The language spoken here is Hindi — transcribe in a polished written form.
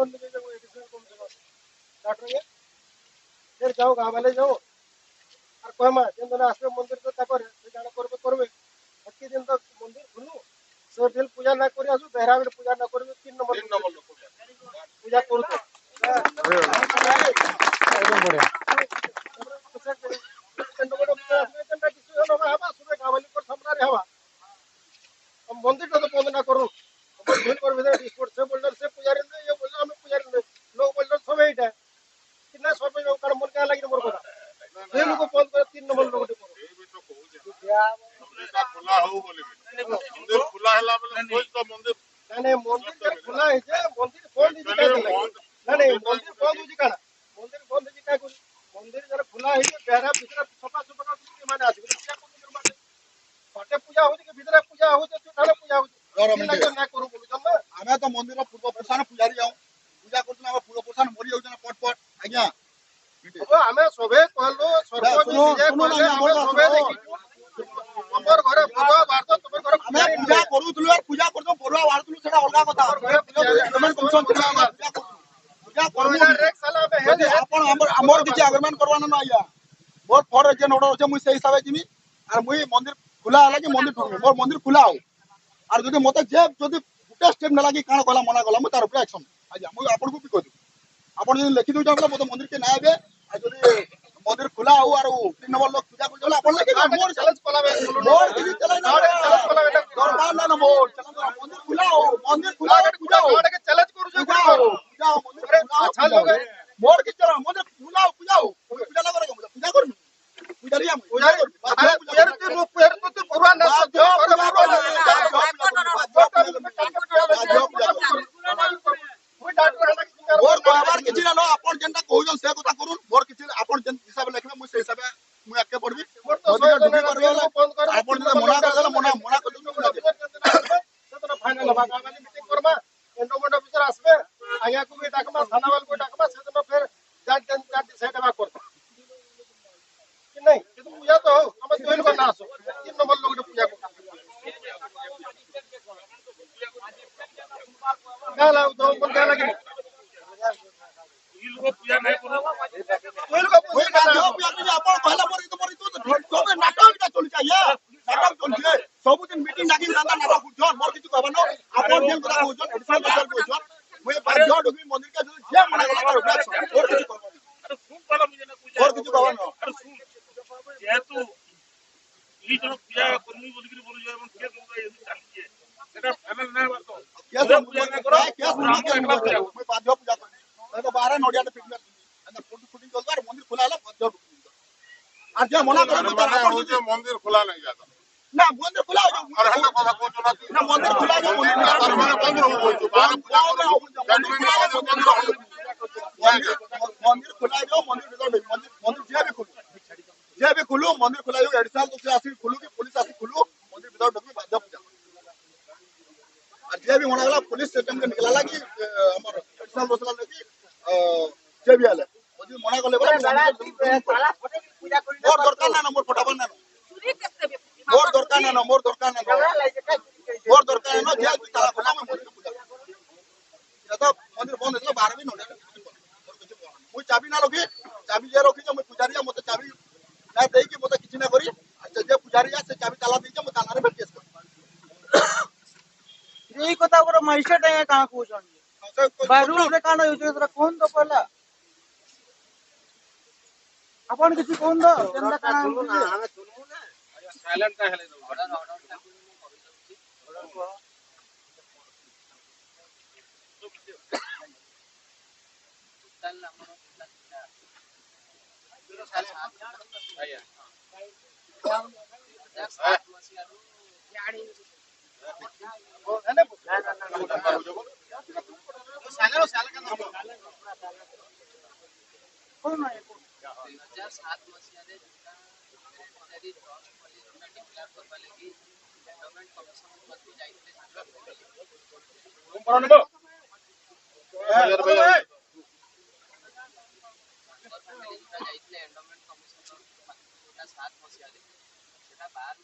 लोन लेके जाओ एडिशनल कम से कम डॉक्टर ये फिर जाओ गाँव वाले जाओ और कहमा जेन दिन आसबे मंदिर तो तापर से जाना करबे करबे अति दिन तक मंदिर खुलू से दिल पूजा ना करी आसु बेहरा बेर पूजा ना करबे 3 नंबर लोग पूजा करू तो एकदम बढ़िया मंदिर तो बंद ना करू भूल कर भीतर डिस्पोर्ट से बोल्डर से पुजारी ने ये बोलना हमें पुजारी ने लोग बोल्डर सब एटा कितना सब में कर मन का लागी मोर কথা ये लोग बंद कर 3 नंबर लोग को ये भी तो कहू जे का खुला हो बोले मंदिर खुला हला बोले कोई तो मंदिर नहीं मंदिर खुला है जे मंदिर बंद ही का नहीं मंदिर बंद हो जी का मंदिर बंद जी का मंदिर जरा खुला है बेहरा भीतर सफा सफा माने आसी क्या को माने पाटे पूजा हो के भीतर पूजा हो जे थाने पूजा हो ना करू बोलू जम्मा आमे तो मंदिर पूर्व पुरुषान पुजारी जाऊ पूजा करथुन हम पूर्व पुरुषान मरि जाउ जना पट पट आज्ञा अब आमे सबे कहलो सरपंच जे कहले हम सबे देखि हमर घरे पूजा वार्ता तमर घरे आमे पूजा करूथुलु और पूजा करतो बरुआ वार्तुलु सेटा अलगा कथा गवर्नमेंट कमिशन पूजा करमु एक साल में हे आपण हमर किछि अग्रीमेंट करवाना ना आया मोर फॉर जे ऑर्डर छै मुई से हिसाबे जिमी और मुई मंदिर खुला हला कि मंदिर ठोकबे मोर मंदिर खुला हो और जदि मते जे जदि गुटे स्टेप न लागी काण कहला मना कहला मु तार ऊपर एक्शन आज्ञा मु आपन को भी कहू आपन जदि लिखि दउ जाबला मते मंदिर के ना आबे आ जदि मंदिर खुला हो और 3 नंबर लोग पूजा कर आपन लिखि मोर चैलेंज पलावे मोर किछि चैलेंज ना चैलेंज पलावे दरबार ना मोर मंदिर खुला हो पूजा हो के चैलेंज करू जे पूजा हो मंदिर अच्छा लोग मोर किछि चला मंदिर खुला हो पूजा ना करे पूजा कर पूजारी हम पूजारी ते रूप पर तो भगवान ना मोर कहबार किछि ना आपण जेंटा कहउजन से কথা করুন मोर किछि आपण जेन हिसाब लिखबे मु से हिसाब मु आके पढबी आपण जे मना कर देला मना कर दउ फाइनल हबा गावाली मीटिंग करबा एंडोमेंट ऑफिसर आसबे आया को भी डाकबा थाना वाला को डाकबा से तो फिर जाट डिसाइड हबा करता कि नहीं कि तो पूजा तो हम दोइन को ना आसो 3 नंबर लोग पूजा को गाला तो मन गाला कि ई लोग पूजा नहीं करो कोई लोग पूजा ना पूजा नहीं आपण कहला पर तो सब नाटक का चल चाहिए नाटक चल जे सब दिन मीटिंग डाकिन दादा नाटक बुझ मोर किछु कहबा न आपण जेन करा बुझ एडिशनल बदल बुझ मुई बाजो डुबी मंदिर के जे मना करा और किछु कहबा अरे सुन पहला मुझे ना पूजा और किछु कहबा न अरे सुन जेतु ई जो पूजा करनी बोल के बोल जाय के दूंगा ये चाहिए सेटा फाइनल ना बात केस पूजा ना करो केस ना करो मुई बाजो पूजा कर तो 12 नोडिया फिट में अंदर फोटो शूटिंग कर और मंदिर खुला हला बाजो আর যে মনা করে আপন যে মন্দির খোলা নাই যাতা না মন্দির খোলা हो और हम কথা কো না না মন্দির খোলা हो মন্দির মানে বন্ধ हो बोलছো बाहर पूजा करो मंदिर खुला हो मंदिर भीतर मंदिर जे भी खुलू मंदिर खुला हो एडिशनल तो आसी खुलू कि पुलिस आसी खुलू मंदिर भीतर ढुकी बाजा पूजा और जे भी मना गला पुलिस सिस्टम के निकला कि हमर एडिशनल दोसला लगी जे भी आले ओदी मना गले ताला फटे पूजा करी मोर दरकार ना मोर फटाबन ना मोर दरकार ना मोर दरकार ना मोर दरकार ना जे ताला फटा में मंदिर पूजा या तो मंदिर बंद है 12 भी नोडे मुई चाबी ना रखी चाबी जे रखी जे मुई पुजारी मते चाबी ना देई कि मते किछ ना करी अच्छा जे पुजारी से चाबी ताला देई जे मते ताला रे केस कर यही कथा ओकर मजिस्ट्रेट है कहां कहउछन बारू रे कानो युजरा कोन तो पहला अपन किसी कोन दो केंदा काना हम सुनमु ना साइलेंट का हेले ऑर्डर टल हमरो जीरो साइलेंट आया यानी वो है ना साइलेंट साइलेंट का कौन है 2007 मसीहारे जोटा सेक्रेटरी जॉर्ज पॉली जोटा डिक्लेयर करबा लगी गवर्नमेंट कमिशन मत जाइते रूम पर नबो यार भाई जाइते एंडोमेंट कमिशन जोटा 7 मसीहारे सेटा 12